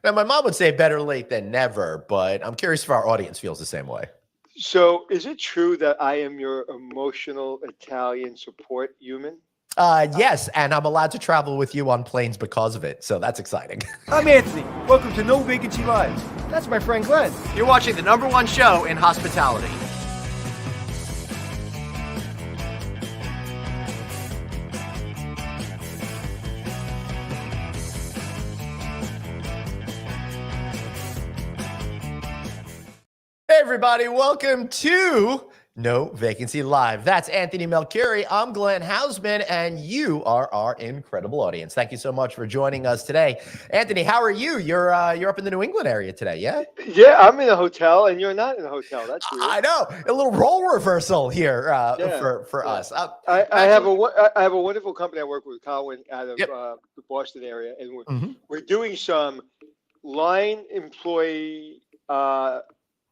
Now, my mom would say better late than never, but I'm curious if our audience feels the same way. So, is it true that I am your emotional Italian support human? Yes, and I'm allowed to travel with you on planes because of it, so that's exciting. I'm Anthony. Welcome to No Vacancy Live. That's my friend Glenn. You're watching the #1 show in hospitality. Hey, everybody, welcome to No Vacancy Live. That's Anthony Melchiori. I'm Glenn Hausman, and you are our incredible audience. Thank you so much for joining us today. Anthony, how are you? You're up in the New England area today, yeah? Yeah, I'm in a hotel, and you're not in a hotel. That's weird. I know. A little role reversal here for us. I have a wonderful company I work with, Colin, out of the Boston area, and we're doing some line employee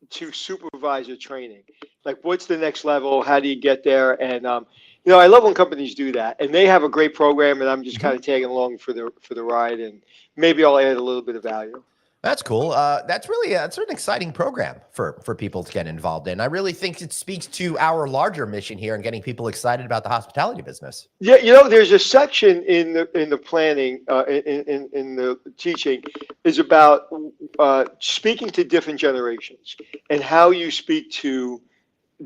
to supervisor training. Like, what's the next level? How do you get there? And I love when companies do that, and they have a great program, and I'm just kind of tagging along for the ride, and maybe I'll add a little bit of value. That's cool. That's really that's an exciting program for people to get involved in. I really think it speaks to our larger mission here and getting people excited about the hospitality business. Yeah, there's a section in the planning, in the teaching, is about speaking to different generations and how you speak to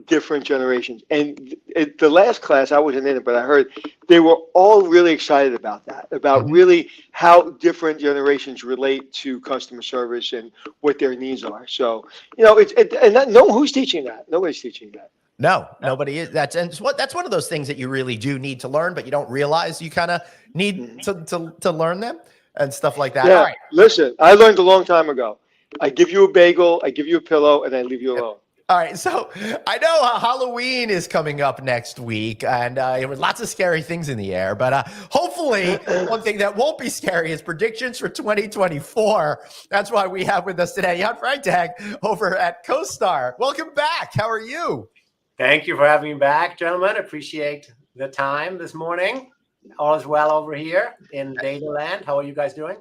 different generations. And the last class, I wasn't in it, but I heard they were all really excited about that, about really how different generations relate to customer service and what their needs are. So, who's teaching that? Nobody's teaching that. No, nobody is. That's one of those things that you really do need to learn, but you don't realize you kind of need to learn them and stuff like that. Yeah. All right. Listen, I learned a long time ago. I give you a bagel, I give you a pillow, and I leave you alone. All right, so I know Halloween is coming up next week, and there were lots of scary things in the air, but hopefully one thing that won't be scary is predictions for 2024. That's why we have with us today Jan Freitag over at CoStar. Welcome back. How are you? Thank you for having me back, gentlemen. Appreciate the time this morning. All is well over here in Dataland. How are you guys doing?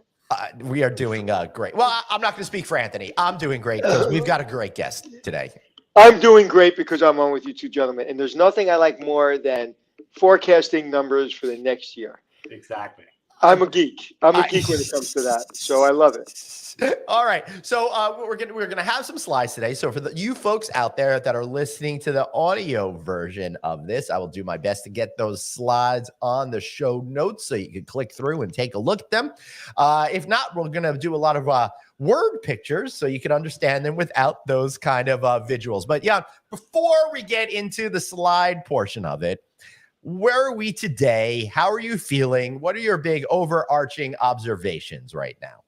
We are doing great. Well, I'm not going to speak for Anthony. I'm doing great because we've got a great guest today. I'm doing great because I'm on with you two gentlemen. And there's nothing I like more than forecasting numbers for the next year. Exactly. I'm a geek. I'm a geek when it comes to that. So I love it. All right. So we're gonna have some slides today. So for you folks out there that are listening to the audio version of this, I will do my best to get those slides on the show notes so you can click through and take a look at them. If not, we're gonna do a lot of word pictures so you can understand them without those kind of visuals. But yeah, before we get into the slide portion of it, where are we today? How are you feeling? What are your big overarching observations right now?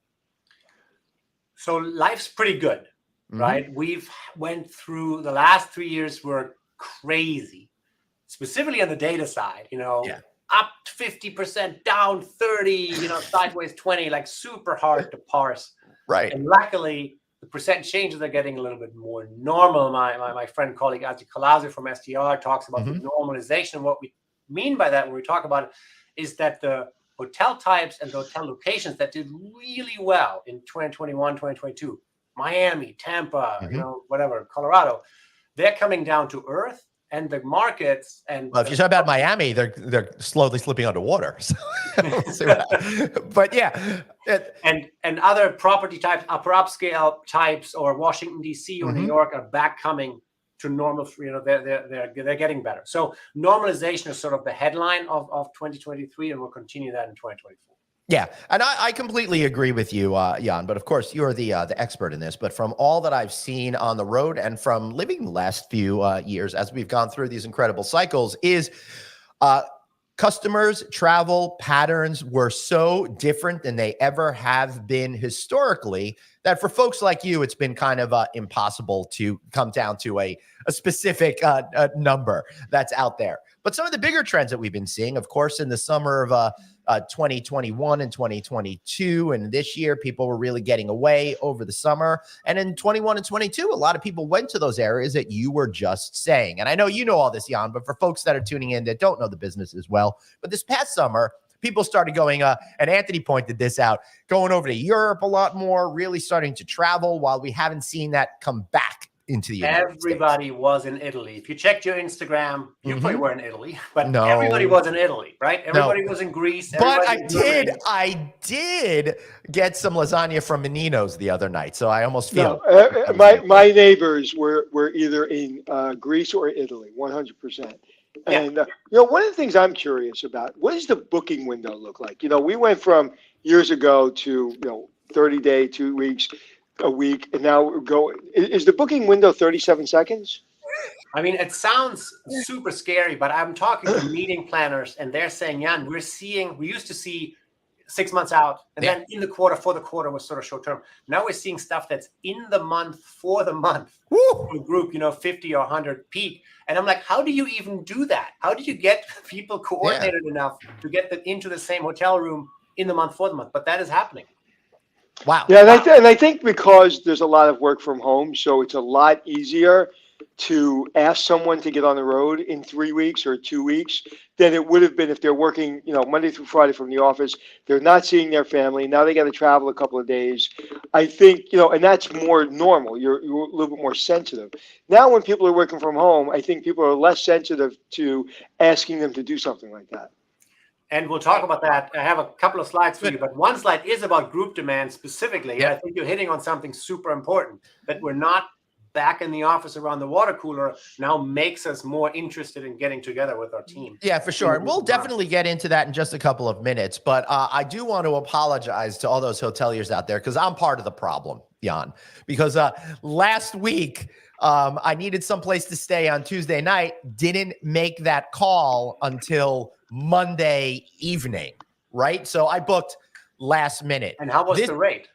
So life's pretty good, right? We've went through the last 3 years were crazy, specifically on the data side, up 50%, down 30, sideways 20, like super hard to parse. Right. And luckily, the percent changes are getting a little bit more normal. My friend, colleague, Azi Kalazi from STR talks about the normalization. What we mean by that when we talk about it is that the hotel types and the hotel locations that did really well in 2021, 2022, Miami, Tampa, whatever, Colorado, they're coming down to earth. And the markets and if you talk about Miami, they're slowly slipping underwater. So we'll see but yeah, and other property types, upper upscale types, or Washington D.C. or New York are back coming to normal. They're getting better. So normalization is sort of the headline of 2023, and we'll continue that in 2024. Yeah, and I completely agree with you, Jan. But of course, you're the expert in this. But from all that I've seen on the road and from living the last few years as we've gone through these incredible cycles, is customers' travel patterns were so different than they ever have been historically that for folks like you, it's been kind of impossible to come down to a specific number that's out there. But some of the bigger trends that we've been seeing, of course, in the summer of 2021 and 2022, and this year, people were really getting away over the summer. And in 21 and 22, a lot of people went to those areas that you were just saying. And I know you know all this, Jan, but for folks that are tuning in that don't know the business as well, but this past summer, people started going, and Anthony pointed this out, going over to Europe a lot more, really starting to travel, while we haven't seen that come back into the United Everybody States. was in Italy. If you checked your Instagram, you probably were in Italy, but No. everybody was in Italy, right? Everybody was in Greece. But I I did get some lasagna from Menino's the other night, so I almost feel my neighbors were either in Greece or Italy, 100%. And one of the things I'm curious about, what does the booking window look like? We went from years ago to 30-day, 2 weeks, a week, and now we're going. Is the booking window 37 seconds? I mean, it sounds super scary, but I'm talking to meeting planners, and they're saying, Jan, we used to see 6 months out, and then in the quarter, for the quarter was sort of short term. Now we're seeing stuff that's in the month, for the month, for a group, 50 or 100 peak. And I'm like, how do you even do that? How do you get people coordinated enough to get them into the same hotel room in the month, for the month? But that is happening. Wow. Yeah, and I think because there's a lot of work from home, so it's a lot easier to ask someone to get on the road in 3 weeks or 2 weeks than it would have been if they're working, Monday through Friday from the office. They're not seeing their family. Now they got to travel a couple of days. I think, and that's more normal. You're a little bit more sensitive. Now when people are working from home, I think people are less sensitive to asking them to do something like that. And we'll talk about that. I have a couple of slides for you, but one slide is about group demand specifically. And I think you're hitting on something super important, that we're not back in the office around the water cooler now makes us more interested in getting together with our team. Yeah, for sure. And we'll definitely get into that in just a couple of minutes. But I do want to apologize to all those hoteliers out there, because I'm part of the problem, Jan. Because last week, I needed someplace to stay on Tuesday night, didn't make that call until Monday evening, right? So I booked last minute. And how was the rate?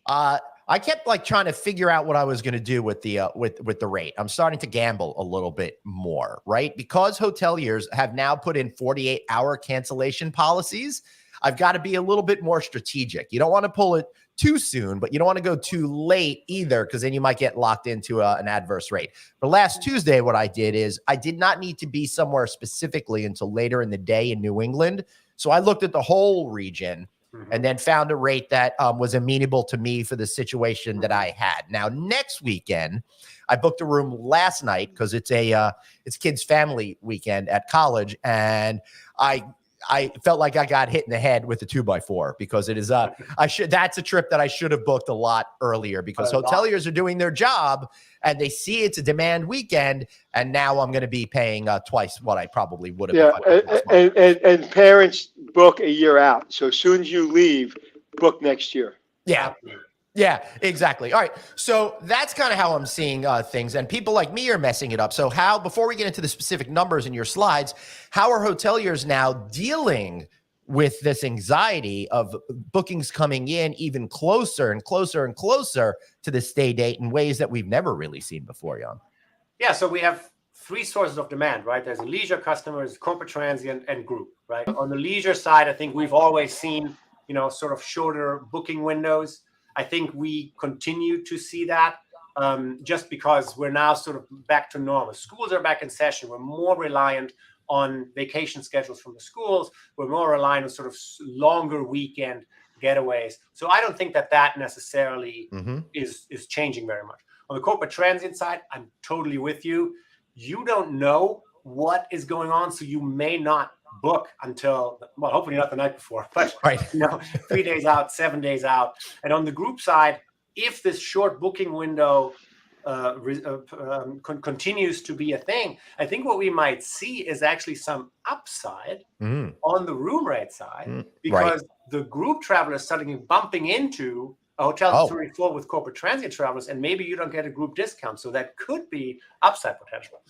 I kept trying to figure out what I was going to do with the with the rate. I'm starting to gamble a little bit more, right? Because hoteliers have now put in 48-hour cancellation policies. I've got to be a little bit more strategic. You don't want to pull it too soon, but you don't want to go too late either, because then you might get locked into an adverse rate. But last Tuesday, what I did is I did not need to be somewhere specifically until later in the day in New England. So I looked at the whole region and then found a rate that was amenable to me for the situation that I had. Now, next weekend, I booked a room last night because it's kids' family weekend at college, and I felt like I got hit in the head with a 2x4, because it is that's a trip that I should have booked a lot earlier, because hoteliers are doing their job and they see it's a demand weekend, and now I'm going to be paying twice what I probably would have. And parents book a year out. So as soon as you leave, book next year. Yeah. Yeah, exactly. All right. So that's kind of how I'm seeing things, and people like me are messing it up. So before we get into the specific numbers in your slides, how are hoteliers now dealing with this anxiety of bookings coming in even closer and closer and closer to the stay date in ways that we've never really seen before, Jan? Yeah. So we have three sources of demand, right? There's leisure customers, corporate transient, and group, right? On the leisure side, I think we've always seen, sort of shorter booking windows. I think we continue to see that just because we're now sort of back to normal. Schools are back in session. We're more reliant on vacation schedules from the schools. We're more reliant on sort of longer weekend getaways. So I don't think that necessarily is changing very much. On the corporate transient side, I'm totally with you. You don't know what is going on, so you may not book until, well, hopefully not the night before, but 3 days out, 7 days out. And on the group side, if this short booking window continues to be a thing, I think what we might see is actually some upside on the room rate side, because the group travelers suddenly bumping into a hotel that's already full with corporate transient travelers, and maybe you don't get a group discount. So that could be upside potential.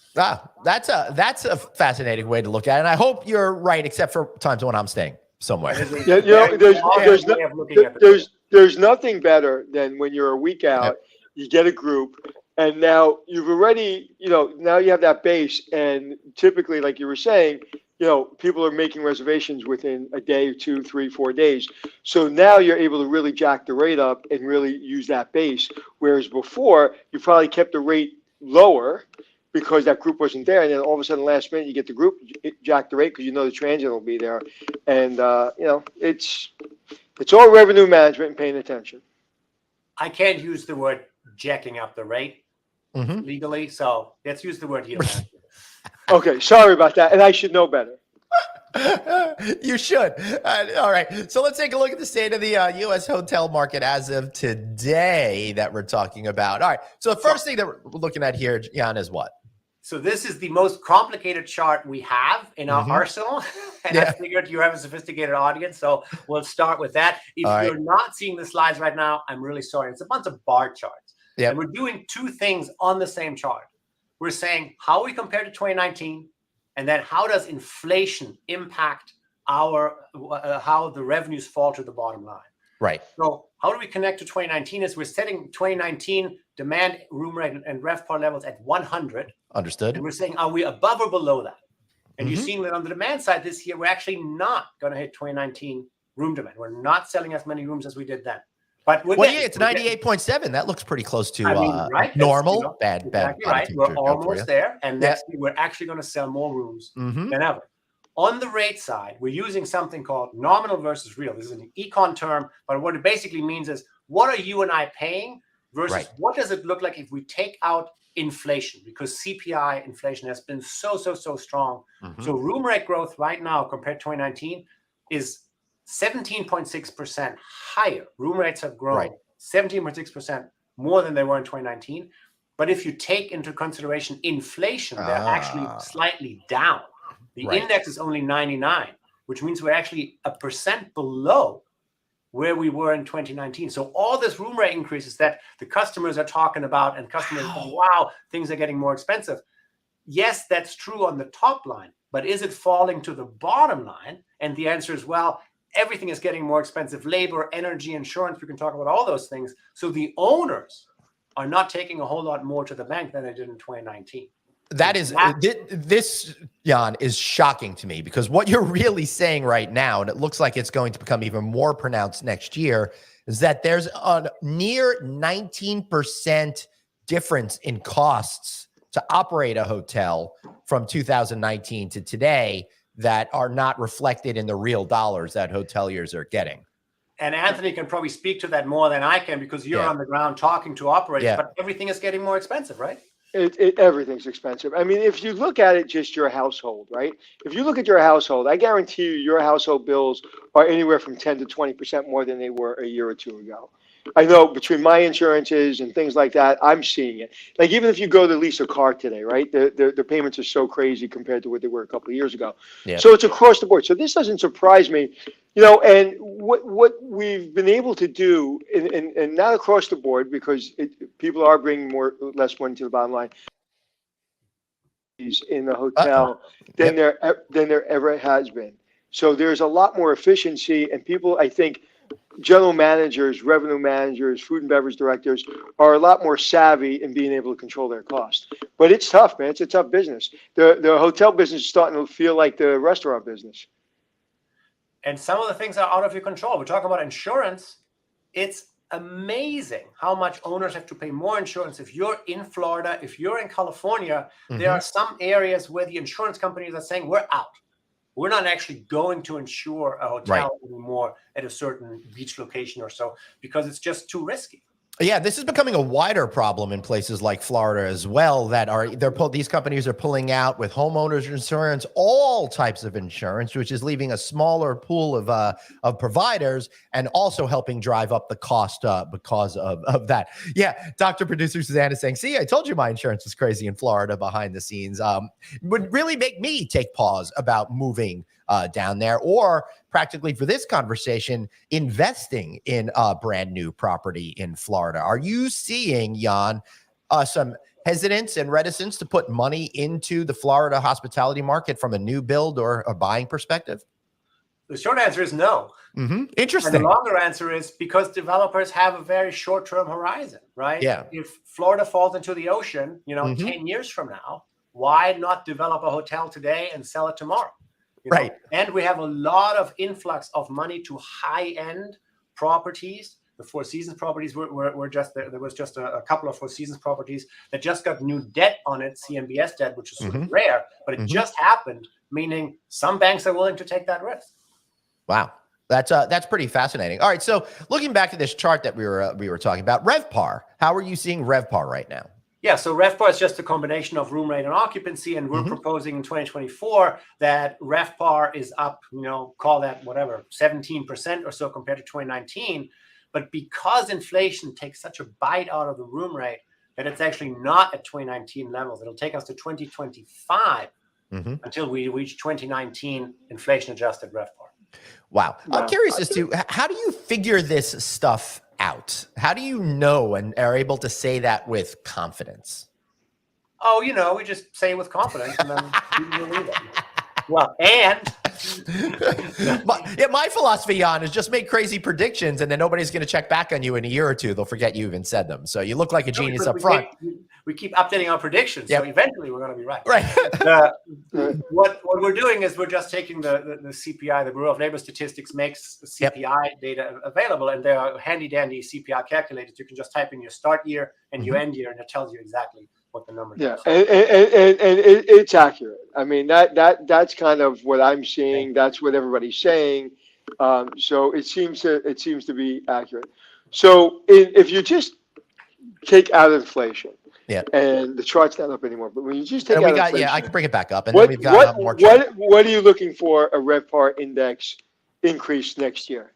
That's a fascinating way to look at it. And I hope you're right, except for times when I'm staying somewhere. There's nothing better than when you're a week out, you get a group, and now you've already, now you have that base, and typically, like you were saying, people are making reservations within a day, 2, 3, 4 days. So now you're able to really jack the rate up and really use that base. Whereas before, you probably kept the rate lower because that group wasn't there, and then all of a sudden, last minute, you get the group, jack the rate because you know the transient will be there, and it's all revenue management and paying attention. I can't use the word jacking up the rate legally, so let's use the word yield management. Okay, sorry about that, and I should know better. You should. All right. So let's take a look at the state of the U.S. hotel market as of today that we're talking about. All right. So the first thing that we're looking at here, Jan, is what? So this is the most complicated chart we have in our arsenal. And I figured you have a sophisticated audience, so we'll start with that. If you're not seeing the slides right now, I'm really sorry. It's a bunch of bar charts. And we're doing two things on the same chart. We're saying how we compare to 2019, and then how does inflation impact our how the revenues fall to the bottom line. Right. So how do we connect to 2019 is we're setting 2019 demand, room rate, and RevPAR levels at 100. Understood. And we're saying, are we above or below that? And you're seeing that on the demand side this year, we're actually not going to hit 2019 room demand. We're not selling as many rooms as we did then. But it's 98.7. That looks pretty close to normal. Exactly right. We're almost there. And next year, we're actually going to sell more rooms than ever. On the rate side, we're using something called nominal versus real. This is an econ term, but what it basically means is what are you and I paying versus what does it look like if we take out inflation? Because CPI inflation has been so strong. So room rate growth right now compared to 2019 is 17.6% higher. Room rates have grown 17.6% more than they were in 2019. But if you take into consideration inflation, they're actually slightly down. The index is only 99, which means we're actually 1% below where we were in 2019. So all this room rate increases that the customers are talking about and customers go, wow, things are getting more expensive. Yes, that's true on the top line, but is it falling to the bottom line? And the answer is, well, everything is getting more expensive. Labor, energy, insurance, we can talk about all those things. So the owners are not taking a whole lot more to the bank than they did in 2019. That is, this, Jan, is shocking to me because what you're really saying right now, and it looks like it's going to become even more pronounced next year, is that there's a near 19% difference in costs to operate a hotel from 2019 to today that are not reflected in the real dollars that hoteliers are getting. And Anthony can probably speak to that more than I can because you're on the ground talking to operators, but everything is getting more expensive, right? Everything's expensive. I mean, if you look at it, just your household, right? If you look at your household, I guarantee you your household bills are anywhere from 10 to 20% more than they were a year or two ago. I know between my insurances and things like that, I'm seeing it. Like even if you go to lease a car today, right? The payments are so crazy compared to what they were a couple of years ago. Yeah. So it's across the board. So this doesn't surprise me, and what we've been able to do, and not across the board because people are bringing less money to the bottom line in the hotel than there ever has been. So there's a lot more efficiency, and people, I think, general managers, revenue managers, food and beverage directors are a lot more savvy in being able to control their costs. But it's tough, man. It's a tough business. The hotel business is starting to feel like the restaurant business. And some of the things are out of your control. We're talking about insurance. It's amazing how much owners have to pay more insurance. If you're in Florida, if you're in California, there are some areas where the insurance companies are saying, we're out. We're not actually going to insure a hotel anymore at a certain beach location or so because it's just too risky. Yeah, this is becoming a wider problem in places like Florida as well. These companies are pulling out with homeowners insurance, all types of insurance, which is leaving a smaller pool of providers and also helping drive up the cost because of that. Yeah, Dr. Producer Suzanne is saying, "See, I told you my insurance was crazy in Florida behind the scenes." Would really make me take pause about moving down there, or practically for this conversation, investing in a brand new property in Florida. Are you seeing, Jan, some hesitance and reticence to put money into the Florida hospitality market from a new build or a buying perspective? The short answer is no. Interesting. And the longer answer is because developers have a very short-term horizon, right? Yeah. If Florida falls into the ocean, 10 years from now, why not develop a hotel today and sell it tomorrow? Right. And we have a lot of influx of money to high-end properties. The Four Seasons properties were just there was just a couple of Four Seasons properties that just got new debt on it, CMBS debt, which is sort of rare, but it just happened, meaning some banks are willing to take that risk. Wow. That's pretty fascinating. All right, so looking back to this chart that we were talking about, RevPAR. How are you seeing RevPAR right now? Yeah, so RevPAR is just a combination of room rate and occupancy, and we're proposing in 2024 that RevPAR is up, call that whatever, 17% or so compared to 2019. But because inflation takes such a bite out of the room rate, that it's actually not at 2019 levels. It'll take us to 2025 until we reach 2019 inflation-adjusted RevPAR. Wow. I'm curious as to how do you figure this stuff out? How do you know and are able to say that with confidence? Oh, we just say it with confidence and then you believe it. Well, and my philosophy on is just make crazy predictions and then nobody's going to check back on you in a year or two. They'll forget you even said them. So you look like a genius up front. We keep updating our predictions. So eventually we're going to be right. Right. What we're doing is we're just taking the CPI, the Bureau of Labor Statistics makes CPI data available, and there are handy dandy CPI calculators. You can just type in your start year and your end year, and it tells you exactly what the numbers are. And it's accurate. I mean, that's kind of what I'm seeing. That's what everybody's saying. So it seems to be accurate. So if you just take out inflation, and the chart's not up anymore, but when you just take out inflation, I can bring it back up, and then we've got more. What are you looking for a RevPAR index increase next year?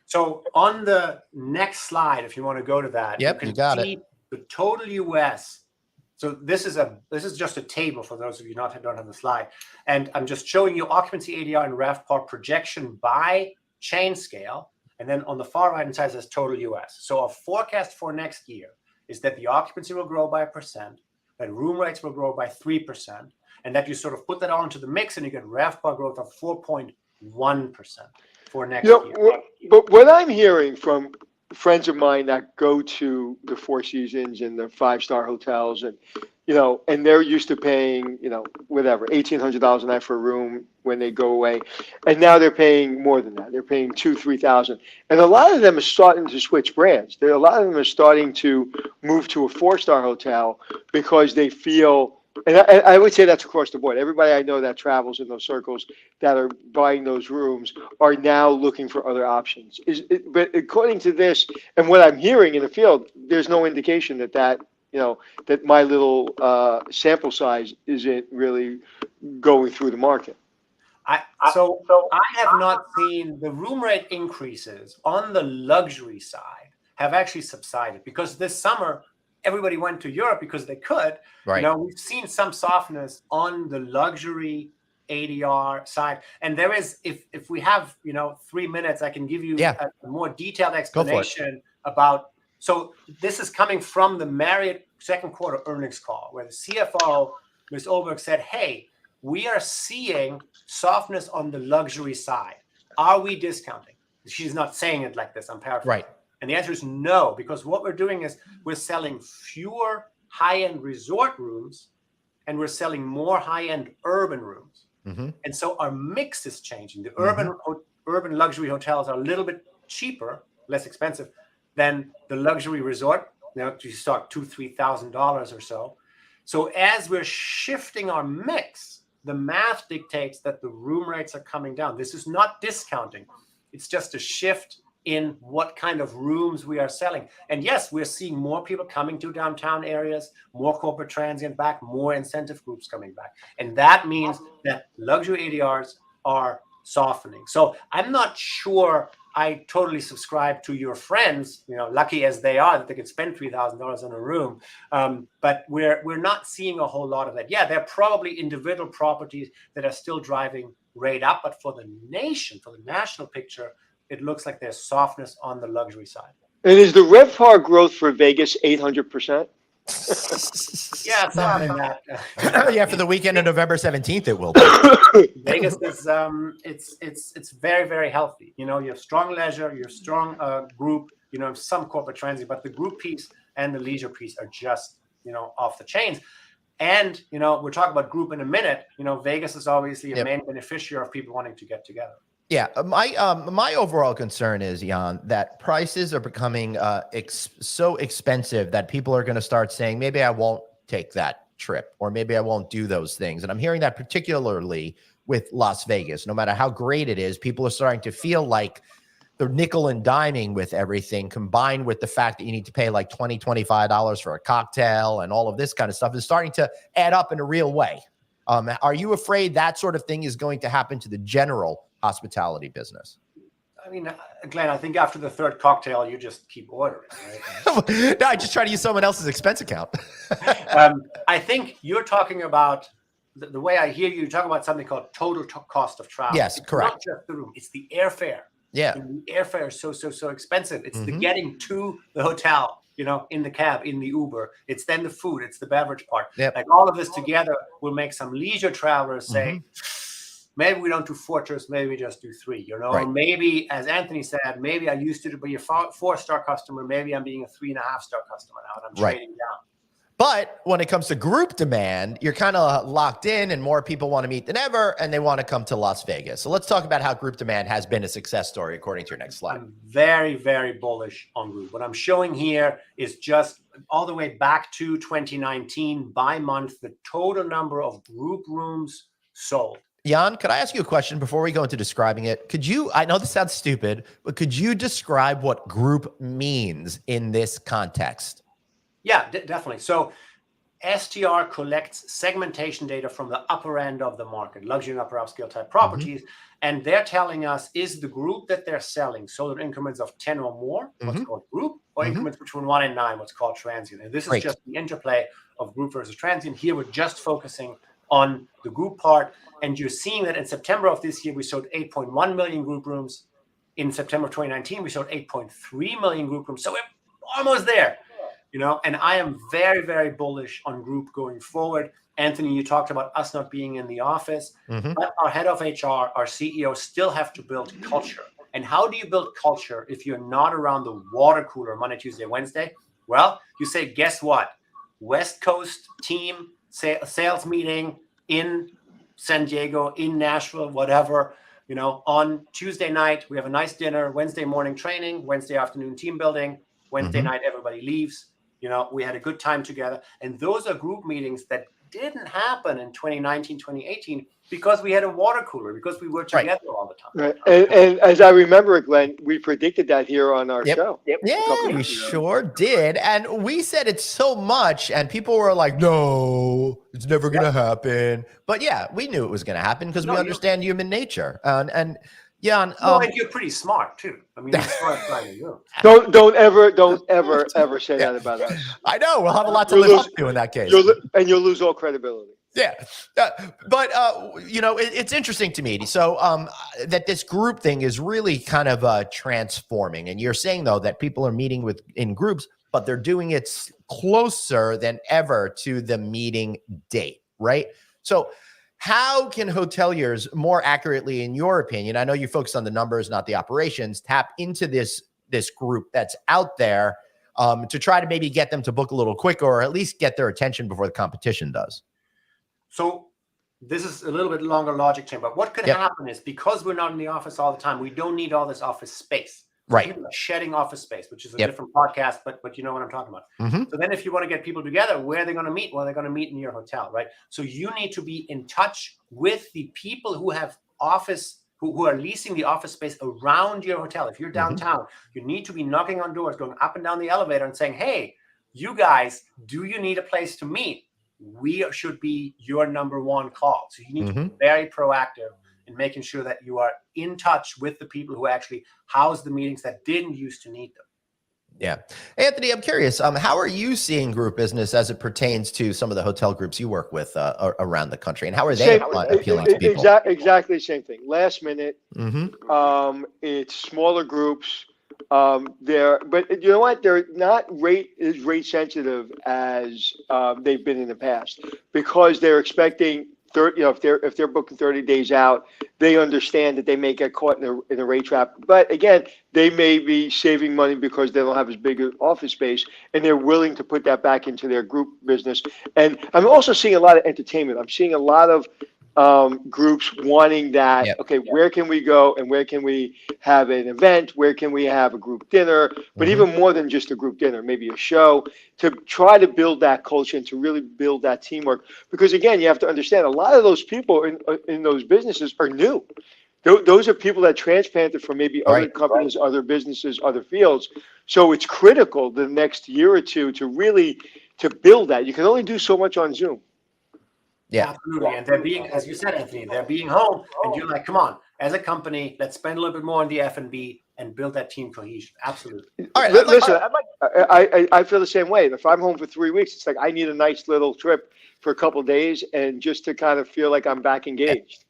So on the next slide, if you want to go to that, you got it. The total US. So this is just a table for those of you don't have the slide, and I'm just showing you occupancy, ADR, and RevPAR projection by chain scale, and then on the far right hand side says total US. So our forecast for next year is that the occupancy will grow by 1%, that room rates will grow by 3%, and that you sort of put that all into the mix, and you get RevPAR growth of 4.1% for next year. But what I'm hearing from friends of mine that go to the Four Seasons and the 5-star hotels, and and they're used to paying whatever $1,800 a night for a room when they go away, and now they're paying more than that. They're paying $2,000-$3,000, and a lot of them are starting to switch brands. A lot of them are starting to move to a 4-star hotel because they feel. And I would say that's across the board. Everybody I know that travels in those circles that are buying those rooms are now looking for other options. But according to this and what I'm hearing in the field, there's no indication that my little sample size isn't really going through the market. I have not seen the room rate increases on the luxury side have actually subsided, because this summer everybody went to Europe because they could. Right. We've seen some softness on the luxury ADR side, and there is, if we have 3 minutes, I can give you a more detailed explanation about. So this is coming from the Marriott second quarter earnings call, where the CFO, Ms. Olberg, said, "Hey, we are seeing softness on the luxury side. Are we discounting?" She's not saying it like this. I'm paraphrasing. Right. And the answer is no, because what we're doing is we're selling fewer high-end resort rooms and we're selling more high-end urban rooms. And so our mix is changing. The urban luxury hotels are a little bit cheaper, less expensive than the luxury resort. You start $2,000-$3,000 or so. So as we're shifting our mix, the math dictates that the room rates are coming down. This is not discounting. It's just a shift in what kind of rooms we are selling. And yes, we're seeing more people coming to downtown areas, more corporate transient back, more incentive groups coming back. And that means that luxury ADRs are softening. So I'm not sure I totally subscribe to your friends, lucky as they are that they could spend $3,000 on a room. But we're not seeing a whole lot of that. Yeah, there are probably individual properties that are still driving rate up, but for the nation, for the national picture, it looks like there's softness on the luxury side. And is the RevPAR growth for Vegas 800%? Yeah, something like that. For the weekend of November 17th, it will be. Vegas is it's very, very healthy. You have strong leisure, you have strong group, some corporate transit, but the group piece and the leisure piece are just off the chains. And we're talking about group in a minute. Vegas is obviously a main beneficiary of people wanting to get together. Yeah, my overall concern is, Jan, that prices are becoming so expensive that people are going to start saying, maybe I won't take that trip, or maybe I won't do those things. And I'm hearing that particularly with Las Vegas. No matter how great it is, people are starting to feel like the nickel and diming with everything, combined with the fact that you need to pay like $20, $25 for a cocktail and all of this kind of stuff, is starting to add up in a real way. Are you afraid that sort of thing is going to happen to the general hospitality business? I mean, Glenn, I think after the third cocktail, you just keep ordering, right? No, I just try to use someone else's expense account. I think you're talking about the way I hear you, you're talking about something called total cost of travel. Yes, it's correct. Not just the room, it's the airfare. Yeah. And the airfare is so expensive. It's the getting to the hotel, in the cab, in the Uber. It's then the food, it's the beverage part. Yep. Like all of this together will make some leisure travelers say, maybe we don't do 4 trips, maybe we just do 3, Right. Or maybe, as Anthony said, maybe I used to be a 4-star customer, maybe I'm being a 3.5-star customer now, and I'm trading down. But when it comes to group demand, you're kind of locked in, and more people want to meet than ever, and they want to come to Las Vegas. So let's talk about how group demand has been a success story, according to your next slide. I'm very, very bullish on group. What I'm showing here is just all the way back to 2019 by month, the total number of group rooms sold. Jan, could I ask you a question before we go into describing it? I know this sounds stupid, but could you describe what group means in this context? Yeah, definitely. So STR collects segmentation data from the upper end of the market, luxury and upper upscale type properties. And they're telling us, is the group that they're selling sold in increments of 10 or more, what's called group, or increments between 1 and 9, what's called transient. And this is just the interplay of group versus transient. Here, we're just focusing on the group part. And you're seeing that in September of this year, we sold 8.1 million group rooms. In September of 2019, we sold 8.3 million group rooms. So we're almost there. And I am very, very bullish on group going forward. Anthony, you talked about us not being in the office, but our head of HR, our CEO still have to build culture. And how do you build culture if you're not around the water cooler Monday, Tuesday, Wednesday? Well, you say, guess what? West Coast team, sales meeting in San Diego, in Nashville, whatever. On Tuesday night, we have a nice dinner, Wednesday morning training, Wednesday afternoon team building, Wednesday night, everybody leaves. We had a good time together. And those are group meetings that didn't happen in 2019, 2018, because we had a water cooler, because we were together all the time. Right. And as I remember it, Glenn, we predicted that here on our show. Yeah, we sure did. And we said it so much, and people were like, no, it's never going to happen. But yeah, we knew it was going to happen because we understand human nature. And Jan, and you're pretty smart too. I mean, you're smart guy, you. Don't ever say that about us. I know we'll have a lot to live up to in that case, you'll lose all credibility. Yeah, but it's interesting to me. So that this group thing is really kind of transforming, and you're saying though that people are meeting in groups, but they're doing it closer than ever to the meeting date, right? So how can hoteliers more accurately, in your opinion, I know you focus on the numbers, not the operations, tap into this group that's out there to try to maybe get them to book a little quicker, or at least get their attention before the competition does? So this is a little bit longer logic chain, but what could happen is, because we're not in the office all the time, we don't need all this office space. So right. People are shedding office space, which is a different podcast, but you know what I'm talking about. So then if you want to get people together, where are they going to meet? Well, they're going to meet in your hotel, right? So you need to be in touch with the people who have office, who are leasing the office space around your hotel. If you're downtown, you need to be knocking on doors, going up and down the elevator and saying, hey, you guys, do you need a place to meet? We should be your number one call. So you need to be very proactive in making sure that you are in touch with the people who actually house the meetings that didn't used to need them. Yeah. Anthony, I'm curious, how are you seeing group business as it pertains to some of the hotel groups you work with around the country, and how are they appealing to people? Exactly the same thing. Last minute, it's smaller groups. But you know what? They're not rate sensitive as they've been in the past, because they're expecting 30. If they're booking 30 days out, they understand that they may get caught in a rate trap. But again, they may be saving money because they don't have as big an office space, and they're willing to put that back into their group business. And I'm also seeing a lot of entertainment. I'm seeing a lot of groups wanting that. Yep. Okay, where can we go and where can we have an event? Where can we have a group dinner? But even more than just a group dinner, maybe a show, to try to build that culture and to really build that teamwork. Because again, you have to understand a lot of those people in those businesses are new. Those are people that transplanted from maybe other companies, other businesses, other fields. So it's critical the next year or two to really to build that. You can only do so much on Zoom. Yeah, absolutely. And they're being, as you said, Anthony, they're being home, and you're like, come on, as a company, let's spend a little bit more on the F&B and build that team cohesion. Absolutely. all right. Listen, I feel the same way. If I'm home for 3 weeks, it's like I need a nice little trip for a couple of days and just to kind of feel like I'm back engaged.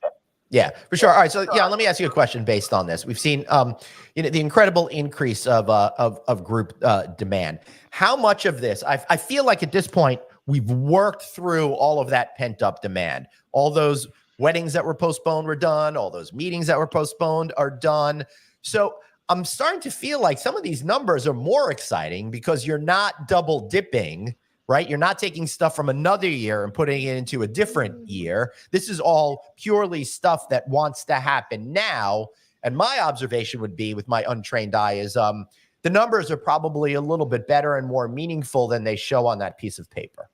Yeah, for sure. All right, so yeah, let me ask you a question based on this. We've seen, the incredible increase of group demand. How much of this? I feel like at this point we've worked through all of that pent up demand. All those weddings that were postponed were done. All those meetings that were postponed are done. So I'm starting to feel like some of these numbers are more exciting because you're not double dipping. Right? You're not taking stuff from another year and putting it into a different year. This is all purely stuff that wants to happen now. And my observation would be, with my untrained eye, is the numbers are probably a little bit better and more meaningful than they show on that piece of paper.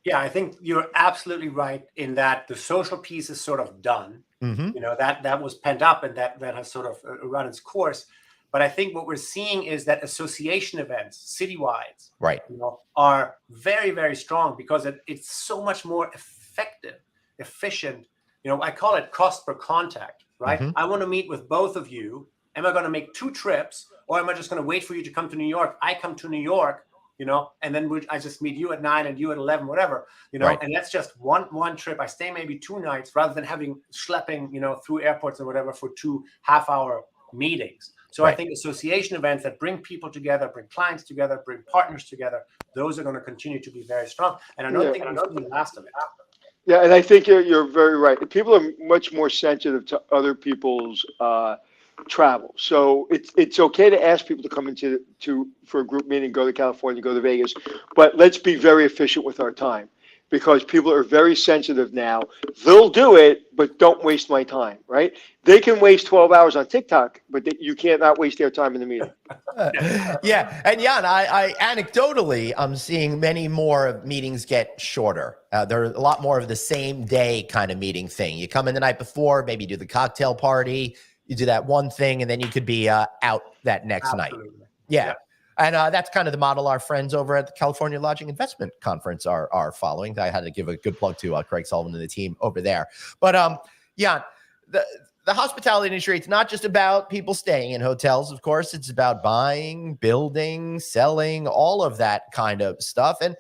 Yeah, I think you're absolutely right in that the social piece is sort of done. Mm-hmm. That was pent up and that has sort of run its course. But I think what we're seeing is that association events, citywide, right, are very, very strong because it's so much more effective, efficient. I call it cost per contact, right? Mm-hmm. I want to meet with both of you. Am I going to make 2 trips, or am I just going to wait for you to come to New York? I come to New York, and then I just meet you at 9 and you at 11, whatever, right. And that's just one trip. I stay maybe 2 nights rather than schlepping, through airports or whatever for 2 half-hour meetings. So I think association events that bring people together, bring clients together, bring partners together, those are going to continue to be very strong. And I don't think we've seen the last of it. Yeah, and I think you're very right. People are much more sensitive to other people's travel. So it's okay to ask people to come for a group meeting, go to California, go to Vegas, but let's be very efficient with our time. Because people are very sensitive now. They'll do it, but don't waste my time, right? They can waste 12 hours on TikTok, but you cannot waste their time in the meeting. Yeah, and Jan, I anecdotally, I'm seeing many more meetings get shorter. There are a lot more of the same day kind of meeting thing. You come in the night before, maybe do the cocktail party, you do that one thing, and then you could be out that next night. Yeah. And that's kind of the model our friends over at the California Lodging Investment Conference are following. I had to give a good plug to Craig Sullivan and the team over there. But yeah, the hospitality industry, it's not just about people staying in hotels. Of course, it's about buying, building, selling, all of that kind of stuff. And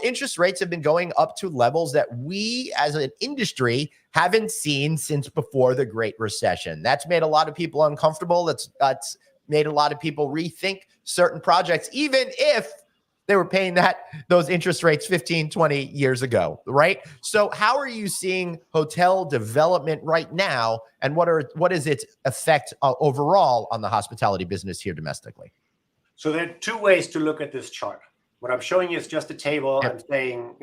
interest rates have been going up to levels that we as an industry haven't seen since before the Great Recession. That's made a lot of people uncomfortable. That's made a lot of people rethink certain projects, even if they were paying those interest rates 15, 20 years ago, right? So how are you seeing hotel development right now, and what is its effect overall on the hospitality business here domestically? So there are 2 ways to look at this chart. What I'm showing you is just a table. Yep. I'm saying,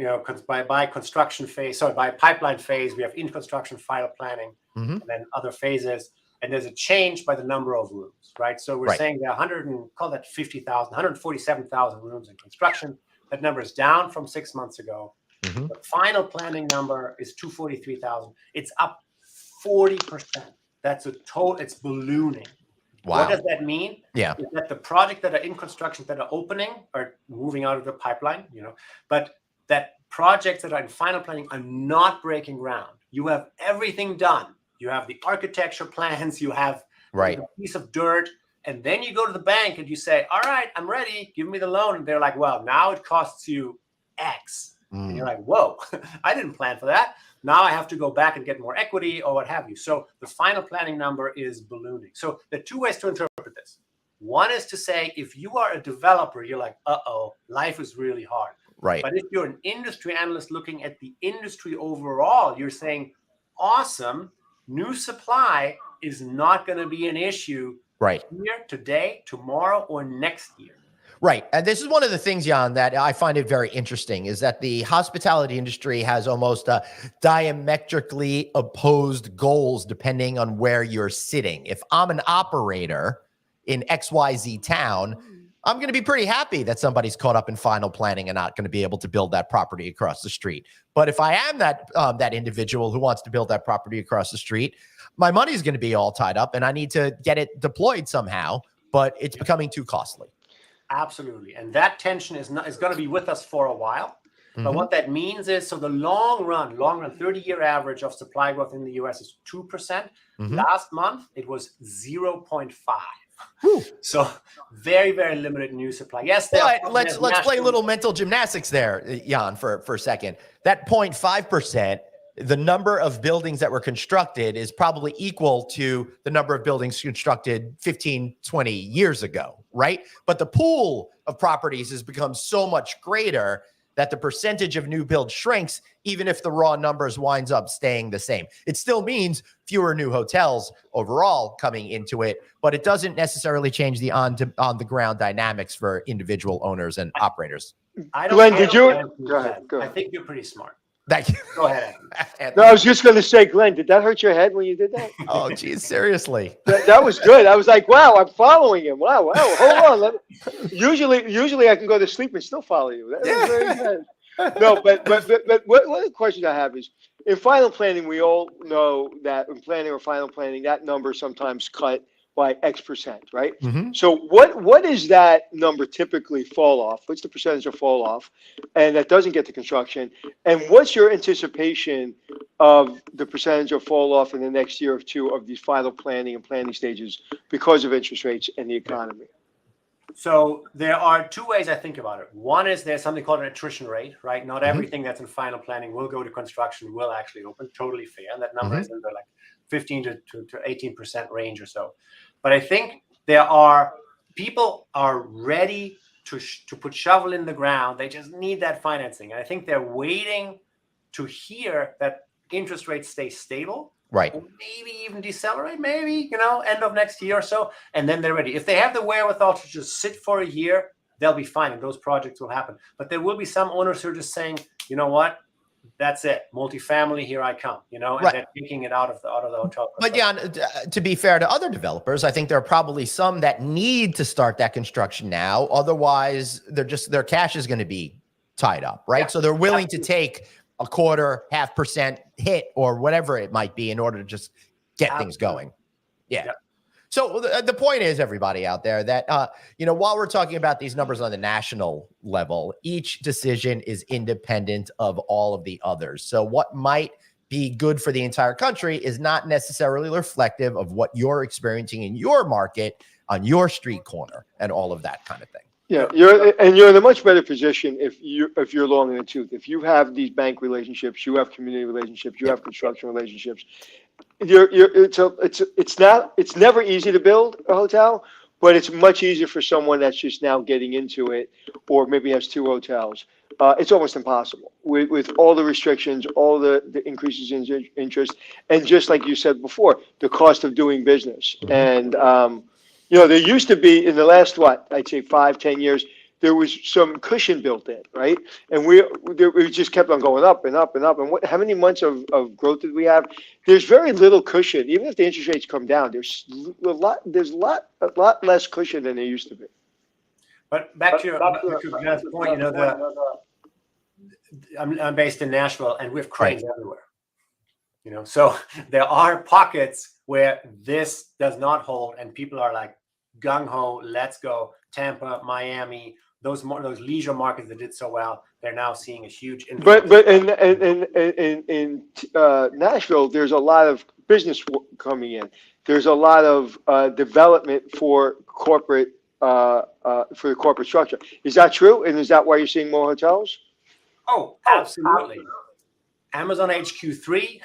by construction phase, by pipeline phase, we have in construction, final planning, and then other phases. And there's a change by the number of rooms, right? So we're saying there are 147,000 rooms in construction. That number is down from 6 months ago. Mm-hmm. The final planning number is 243,000. It's up 40%. That's it's ballooning. Wow. What does that mean? Yeah. Is that the projects that are in construction that are opening are moving out of the pipeline, but that projects that are in final planning are not breaking ground. You have everything done. You have the architecture plans, you have a piece of dirt, and then you go to the bank and you say, all right, I'm ready, give me the loan. And they're like, well, now it costs you X. And you're like, whoa, I didn't plan for that. Now I have to go back and get more equity or what have you. So the final planning number is ballooning. So there are 2 ways to interpret this. One is to say, if you are a developer, you're like, uh-oh, life is really hard. Right. But if you're an industry analyst looking at the industry overall, you're saying, awesome, new supply is not going to be an issue here, today, tomorrow, or next year. Right. And this is one of the things, Jan, that I find it very interesting is that the hospitality industry has almost diametrically opposed goals depending on where you're sitting. If I'm an operator in XYZ town, I'm going to be pretty happy that somebody's caught up in final planning and not going to be able to build that property across the street. But if I am that individual who wants to build that property across the street, my money's going to be all tied up and I need to get it deployed somehow, but it's becoming too costly. Absolutely. And that tension is going to be with us for a while. But what that means is, so the long run 30-year average of supply growth in the US is 2%. Last month, it was 0.5. So very, very limited new supply. Yes, but let's play a little mental gymnastics there, Jan, for a second. That 0.5%, the number of buildings that were constructed is probably equal to the number of buildings constructed 15, 20 years ago, right? But the pool of properties has become so much greater that the percentage of new build shrinks, even if the raw numbers winds up staying the same. It still means fewer new hotels overall coming into it, but it doesn't necessarily change the on the ground dynamics for individual owners and operators. Glenn, did you? Go ahead. I think you're pretty smart. Thank you. Go ahead, Anthony. No, I was just going to say, Glenn, did that hurt your head when you did that? Oh, geez, seriously. That was good. I was like, wow, I'm following him. Wow. Hold on. Usually I can go to sleep and still follow you. That was very good. No, but one of the questions I have is, in final planning, we all know that in planning or final planning, that number sometimes cut by X percent, right? So what is that number typically fall off? What's the percentage of fall off? And that doesn't get to construction. And what's your anticipation of the percentage of fall off in the next year or two of these final planning and planning stages because of interest rates and the economy? So there are two ways I think about it. One is there's something called an attrition rate, right? Not everything that's in final planning will go to construction, will actually open. Totally fair. And that number is in the 15 to 18% range or so. But I think people are ready to put shovel in the ground. They just need that financing. And I think they're waiting to hear that interest rates stay stable. Right. Or maybe even decelerate, maybe, end of next year or so. And then they're ready. If they have the wherewithal to just sit for a year, they'll be fine. And those projects will happen. But there will be some owners who are just saying, you know what? That's it. Multifamily, here I come, and they're taking it out of the hotel. But yeah, to be fair to other developers, I think there are probably some that need to start that construction now. Otherwise, their cash is going to be tied up, right? Yeah, so they're willing to take a 0.25% hit or whatever it might be in order to just get things going. Yeah. Yep. So the point is, everybody out there, that, while we're talking about these numbers on the national level, each decision is independent of all of the others. So what might be good for the entire country is not necessarily reflective of what you're experiencing in your market, on your street corner, and all of that kind of thing. Yeah, you're in a much better position if you're long in the tooth. If you have these bank relationships, you have community relationships, you have construction relationships. It's never easy to build a hotel, but it's much easier for someone that's just now getting into it, or maybe has two hotels. It's almost impossible with all the restrictions, all the increases in interest, and just like you said before, the cost of doing business. And there used to be, in the last, I'd say 5-10 years, there was some cushion built in, right? And we just kept on going up and up and up. And how many months of growth did we have? There's very little cushion. Even if the interest rates come down, there's a lot less cushion than there used to be. But back to Glenn's point, I'm based in Nashville, and we have cranes everywhere. So there are pockets where this does not hold, and people are like gung ho, let's go. Tampa, Miami, those leisure markets that did so well, they're now seeing a huge influx. But in Nashville, there's a lot of business coming in. There's a lot of development for corporate for the corporate structure. Is that true? And is that why you're seeing more hotels? Oh, absolutely. Amazon HQ3,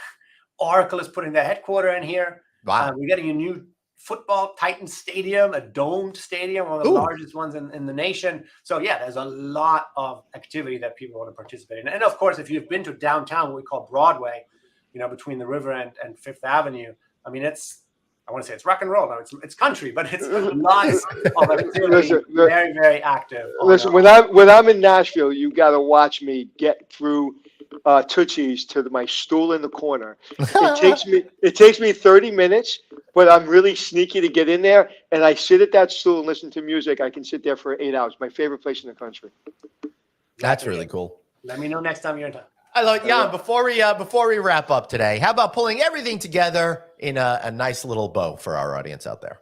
Oracle is putting their headquarters in here. Wow. We're getting a new football Titan stadium, a domed stadium, one of the largest ones in the nation. So yeah, there's a lot of activity that people want to participate in. And of course, if you've been to downtown, what we call Broadway, between the river and Fifth Avenue, I mean, it's I want to say it's rock and roll. No, it's country, but it's lots of activity, very, very active. Listen, when I'm in Nashville, you got to watch me get through Tootsie's to my stool in the corner. It takes me 30 minutes, but I'm really sneaky to get in there, and I sit at that stool and listen to music. I can sit there for 8 hours. My favorite place in the country. That's really cool. Let me know next time you're in town. I love Jan. Before we wrap up today, how about pulling everything together in a nice little bow for our audience out there?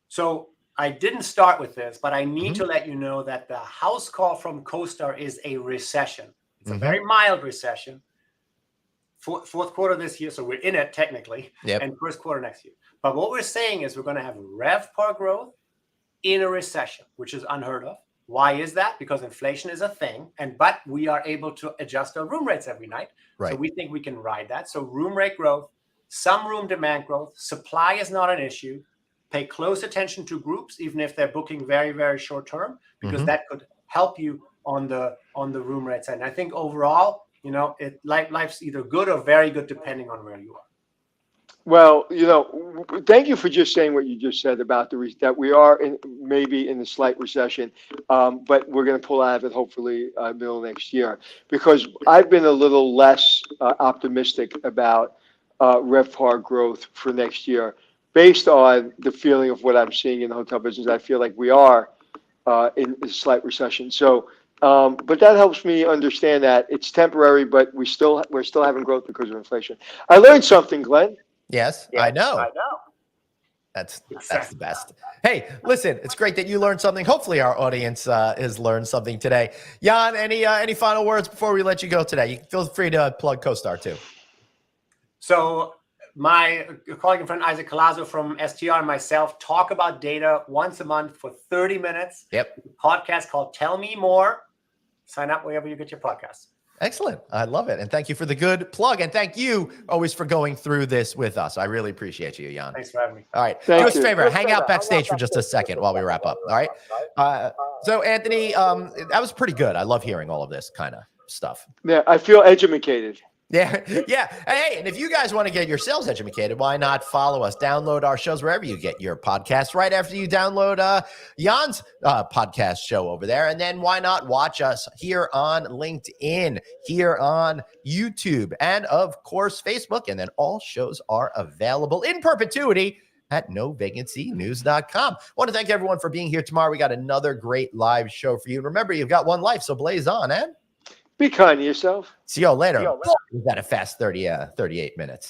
So I didn't start with this, but I need to let you know that the house call from CoStar is a recession. It's a very mild recession. Fourth quarter this year, so we're in it technically, and first quarter next year. But what we're saying is we're going to have RevPAR growth in a recession, which is unheard of. Why is that? Because inflation is a thing, but we are able to adjust our room rates every night. Right. So we think we can ride that. So room rate growth, some room demand growth, supply is not an issue. Pay close attention to groups, even if they're booking very, very short term, because that could help you on the room rate side. And I think overall, life's either good or very good depending on where you are. Well, thank you for just saying what you just said about that we are maybe in a slight recession, but we're going to pull out of it hopefully middle of next year, because I've been a little less optimistic about RevPAR growth for next year based on the feeling of what I'm seeing in the hotel business. I feel like we are in a slight recession. So, but that helps me understand that it's temporary, but we're still having growth because of inflation. I learned something, Glenn. Yes, I know. That's the best. Hey, listen, it's great that you learned something. Hopefully our audience has learned something today. Jan, any final words before we let you go today? You feel free to plug CoStar too. So my colleague and friend Isaac Collazo from STR and myself talk about data once a month for 30 minutes. Yep. A podcast called Tell Me More. Sign up wherever you get your podcasts. Excellent. I love it. And thank you for the good plug. And thank you always for going through this with us. I really appreciate you, Jan. Thanks for having me. All right. Do us a favor. Hang out backstage for just a second while we wrap up. All right. So, Anthony, that was pretty good. I love hearing all of this kind of stuff. Yeah, I feel educated. Yeah. Hey, and if you guys want to get yourselves educated, why not follow us? Download our shows wherever you get your podcasts right after you download Jan's podcast show over there. And then why not watch us here on LinkedIn, here on YouTube, and of course, Facebook. And then all shows are available in perpetuity at novacancynews.com. I want to thank everyone for being here tomorrow. We got another great live show for you. Remember, you've got one life, so blaze on, and be kind to yourself. see you all later. Was that a fast 38 minutes?